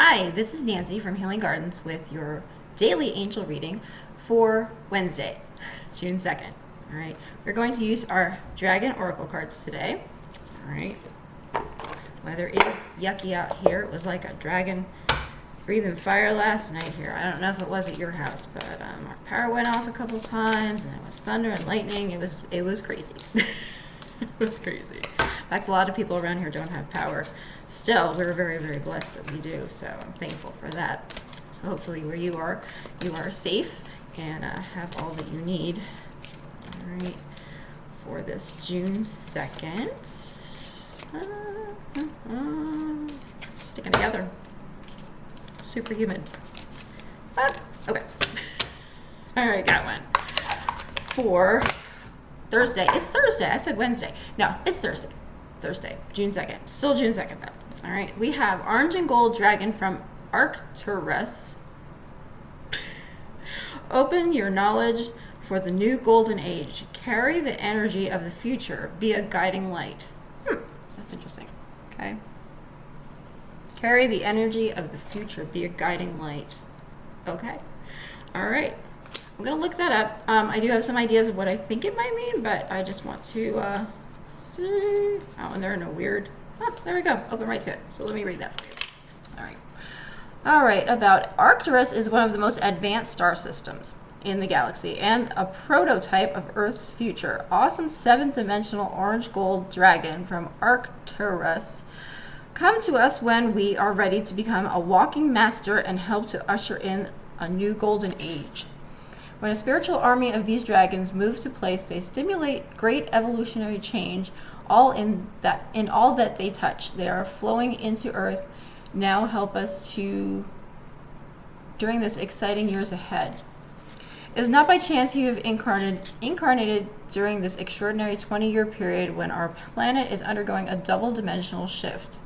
Hi, this is Nancy from Healing Gardens with your daily angel reading for Wednesday, June 2nd. All right, we're going to use our Dragon Oracle cards today. All right, weather is yucky out here. It was like a dragon breathing fire last night here. I don't know if it was at your house, but our power went off a couple times, and it was thunder and lightning. It was crazy. It was crazy. In fact, a lot of people around here don't have power. Still, we're very, very blessed that we do, so I'm thankful for that. So hopefully where you are safe and have all that you need. All right, for this June 2nd. Sticking together. Superhuman. Okay. All right, got one. For Thursday. It's Thursday. I said Wednesday. No, it's Thursday. Thursday, June 2nd. Still June 2nd, though. All right. We have Orange and Gold Dragon from Arcturus. Open your knowledge for the new golden age. Carry the energy of the future. Be a guiding light. That's interesting. Okay. Carry the energy of the future. Be a guiding light. Okay. All right. I'm going to look that up. I do have some ideas of what I think it might mean, but I just want to see. Oh, and there are no weird. Oh, there we go. Open right to it. So let me read that for you. All right. All right. About Arcturus is one of the most advanced star systems in the galaxy and a prototype of Earth's future. Awesome seventh-dimensional orange-gold dragon from Arcturus come to us when we are ready to become a walking master and help to usher in a new golden age. When a spiritual army of these dragons move to place, they stimulate great evolutionary change in all that they touch. They are flowing into Earth. Now help us during this exciting years ahead. It is not by chance you have incarnated during this extraordinary 20-year period when our planet is undergoing a double-dimensional shift.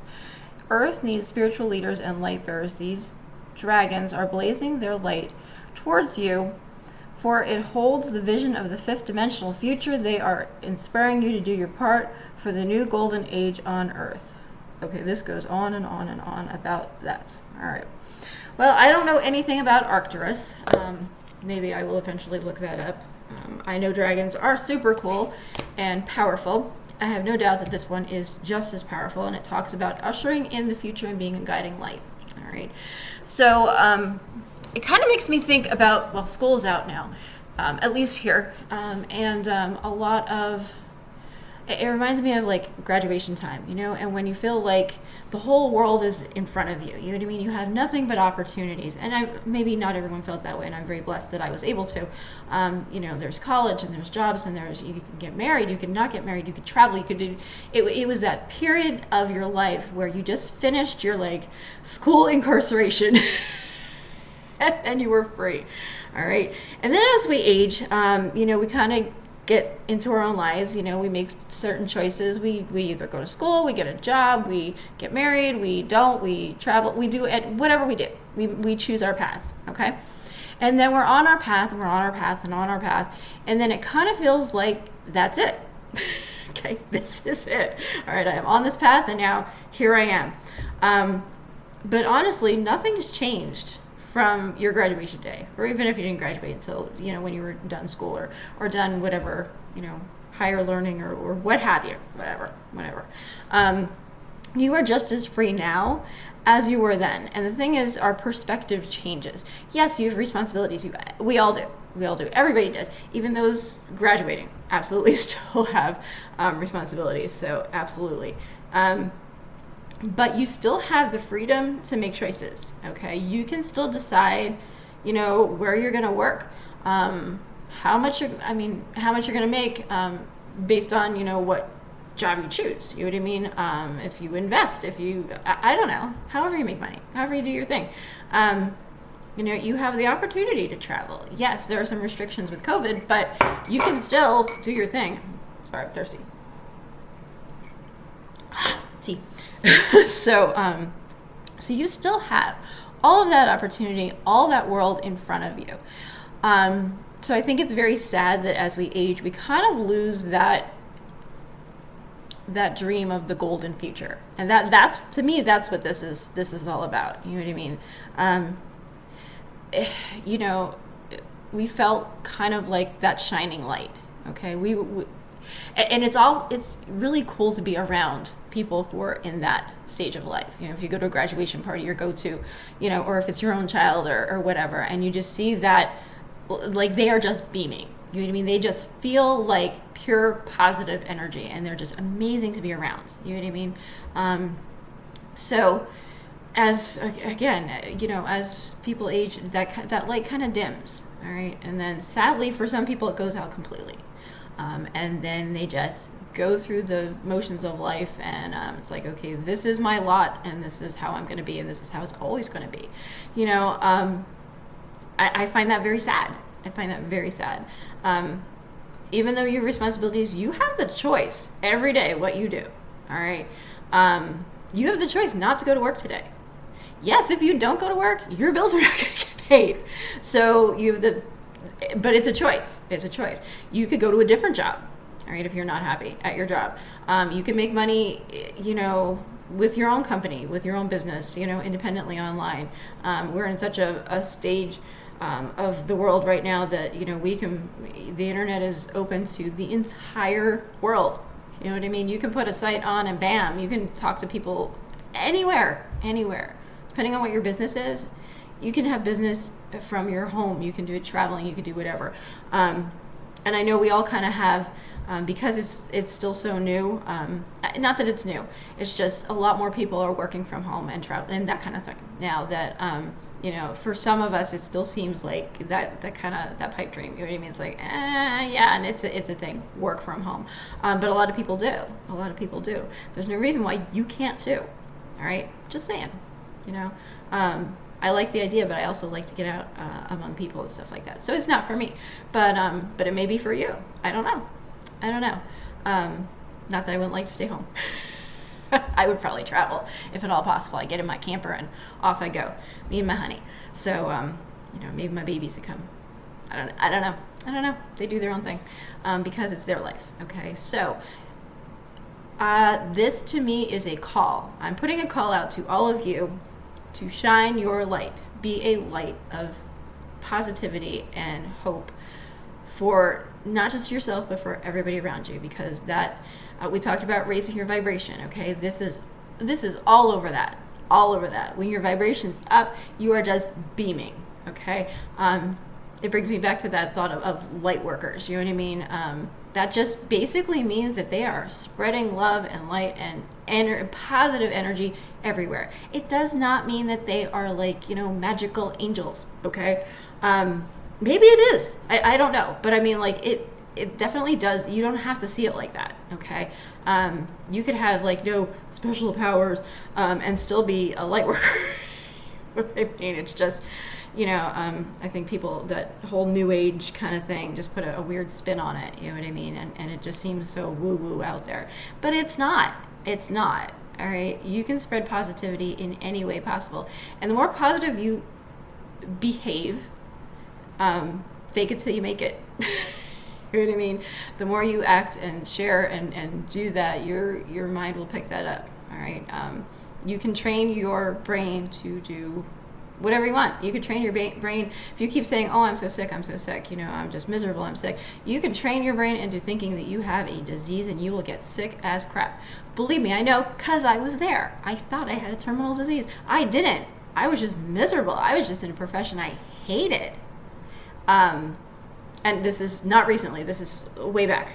Earth needs spiritual leaders and light bearers. These dragons are blazing their light towards you, for it holds the vision of the fifth dimensional future. They are inspiring you to do your part for the new golden age on Earth. Okay, this goes on and on and on about that. All right. Well, I don't know anything about Arcturus. Maybe I will eventually look that up. I know dragons are super cool and powerful. I have no doubt that this one is just as powerful, and it talks about ushering in the future and being a guiding light. All right. So, it kind of makes me think about, well, school's out now, at least here, and a lot of, it reminds me of like graduation time, and when you feel like the whole world is in front of you, you know what I mean? You have nothing but opportunities, and maybe not everyone felt that way, and I'm very blessed that I was able to. There's college, and there's jobs, and you can get married, you can not get married, you could travel, you could do, it was that period of your life where you just finished your like school incarceration. And you were free. All right. And then as we age, we kind of get into our own lives. We make certain choices. We either go to school, we get a job, we get married, we don't, we travel, we do it, whatever we do. We choose our path. Okay. And then we're on our path, and we're on our path, and on our path. And then it kind of feels like that's it. Okay. This is it. All right. I am on this path, and now here I am. But honestly, nothing's changed from your graduation day, or even if you didn't graduate until, when you were done school or done whatever, higher learning or what have you, whatever. You are just as free now as you were then. And the thing is, our perspective changes. Yes, you have responsibilities. We all do. Everybody does. Even those graduating absolutely still have responsibilities. So absolutely. But you still have the freedom to make choices, okay? You can still decide, where you're going to work, how much you're going to make based on, what job you choose. You know what I mean? If you invest, I don't know, however you make money, however you do your thing. You have the opportunity to travel. Yes, there are some restrictions with COVID, but you can still do your thing. Sorry, I'm thirsty. Tea. So you still have all of that opportunity, all that world in front of you. So I think it's very sad that as we age, we kind of lose that that dream of the golden future. And that's, to me, that's what this is all about. You know what I mean? You know, we felt kind of like that shining light. Okay, and it's really cool to be around people who are in that stage of life. You know, if you go to a graduation party or go to, you know, or if it's your own child or whatever, and you just see that, like, they are just beaming. You know what I mean? They just feel like pure positive energy, and they're just amazing to be around. You know what I mean? So, as again, you know, as people age, that light kind of dims. All right, and then sadly for some people it goes out completely, and then they just go through the motions of life, and it's like, okay, this is my lot, and this is how I'm going to be, and this is how it's always going to be. You know, I find that very sad. I find that very sad. Even though you have responsibilities, you have the choice every day what you do. All right, you have the choice not to go to work today. Yes, if you don't go to work, your bills are not going to get paid. So but it's a choice. It's a choice. You could go to a different job, all right, if you're not happy at your job. You can make money, you know, with your own company, with your own business, you know, independently online. We're in such a stage of the world right now that, you know, the internet is open to the entire world. You know what I mean? You can put a site on and bam, you can talk to people anywhere. Depending on what your business is, you can have business from your home. You can do it traveling. You can do whatever. And I know we all kind of have, because it's still so new. Not that it's new. It's just a lot more people are working from home and travel and that kind of thing now. That you know, for some of us, it still seems like that pipe dream. You know what I mean? It's like, yeah, and it's a thing. Work from home, but a lot of people do. A lot of people do. There's no reason why you can't too. All right, just saying. You know, I like the idea, but I also like to get out among people and stuff like that. So it's not for me, but it may be for you. I don't know. Not that I wouldn't like to stay home. I would probably travel if at all possible. I get in my camper and off I go, me and my honey. So you know, maybe my babies would come. I don't know. They do their own thing because it's their life. Okay, so. This to me is a call. I'm putting a call out to all of you to shine your light. Be a light of positivity and hope for not just yourself, but for everybody around you, because that we talked about raising your vibration. Okay, this is all over that. When your vibration's up, you are just beaming. Okay, it brings me back to that thought of light workers. You know what I mean? That just basically means that they are spreading love and light and positive energy everywhere. It does not mean that they are like, you know, magical angels. Okay, maybe it is. I don't know, but I mean, like it definitely does. You don't have to see it like that. Okay, you could have like no special powers and still be a light worker. I mean, it's just, you know, I think people, that whole new age kind of thing, just put a weird spin on it, you know what I mean? And it just seems so woo-woo out there. But it's not. All right? You can spread positivity in any way possible. And the more positive you behave, fake it till you make it. You know what I mean? The more you act and share and do that, your mind will pick that up. All right? You can train your brain to do whatever you want. You can train your brain. If you keep saying, oh, I'm so sick, you know, I'm just miserable, I'm sick, you can train your brain into thinking that you have a disease and you will get sick as crap. Believe me, I know, because I was there. I thought I had a terminal disease. I didn't. I was just miserable. I was just in a profession I hated. And this is not recently, this is way back.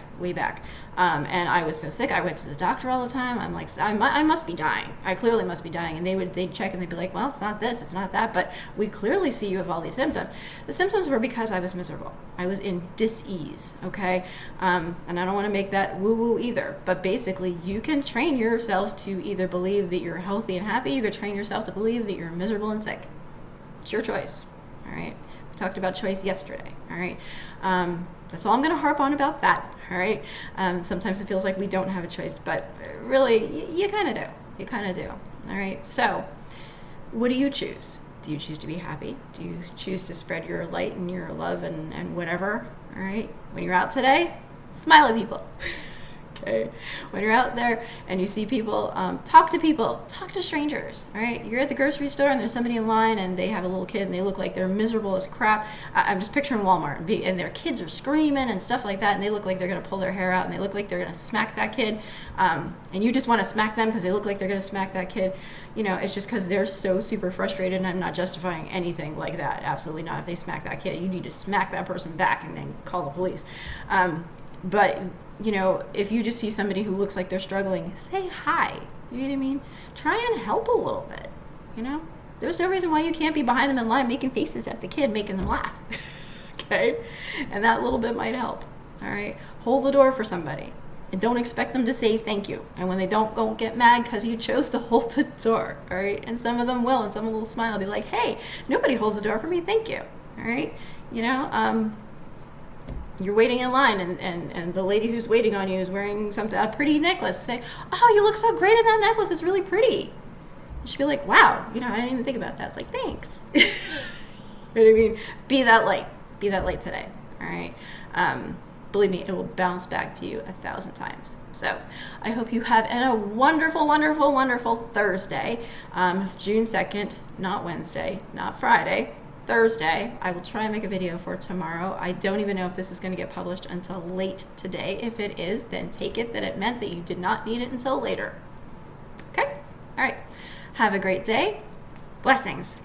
And I was so sick, I went to the doctor all the time. I'm like, I must be dying. I clearly must be dying. And they'd check and they'd be like, well, it's not this, it's not that, but we clearly see you have all these symptoms. The symptoms were because I was miserable. I was in dis-ease, okay? And I don't want to make that woo-woo either, but basically you can train yourself to either believe that you're healthy and happy, you could train yourself to believe that you're miserable and sick. It's your choice, all right? We talked about choice yesterday, all right? That's all I'm going to harp on about that, all right? Sometimes it feels like we don't have a choice, but really, you kind of do. You kind of do, all right? So what do you choose? Do you choose to be happy? Do you choose to spread your light and your love and whatever, all right? When you're out today, smile at people, Okay, when you're out there and you see people, talk to strangers. All right, you're at the grocery store and there's somebody in line and they have a little kid and they look like they're miserable as crap. I'm just picturing Walmart and their kids are screaming and stuff like that, and they look like they're gonna pull their hair out and they look like they're gonna smack that kid, and you just want to smack them because they look like they're gonna smack that kid. You know, it's just because they're so super frustrated, and I'm not justifying anything like that. Absolutely not. If they smack that kid, you need to smack that person back and then call the police. But you know, if you just see somebody who looks like they're struggling, say hi. You know what I mean? Try and help a little bit. You know, there's no reason why you can't be behind them in line making faces at the kid, making them laugh. Okay? And that little bit might help. All right? Hold the door for somebody. And don't expect them to say thank you. And when they don't get mad because you chose to hold the door. All right? And some of them will, and some will smile and be like, hey, nobody holds the door for me. Thank you. All right? You know, you're waiting in line and the lady who's waiting on you is wearing a pretty necklace. Say, oh, you look so great in that necklace. It's really pretty. She'll be like, wow, you know, I didn't even think about that. It's like, thanks. You know what I mean? Be that light. Be that light today. All right? Believe me, it will bounce back to you 1,000 times. So I hope you have a wonderful, wonderful, wonderful Thursday. June 2nd, not Wednesday, not Friday. Thursday. I will try and make a video for tomorrow. I don't even know if this is going to get published until late today. If it is, then take it that it meant that you did not need it until later. Okay? All right. Have a great day. Blessings.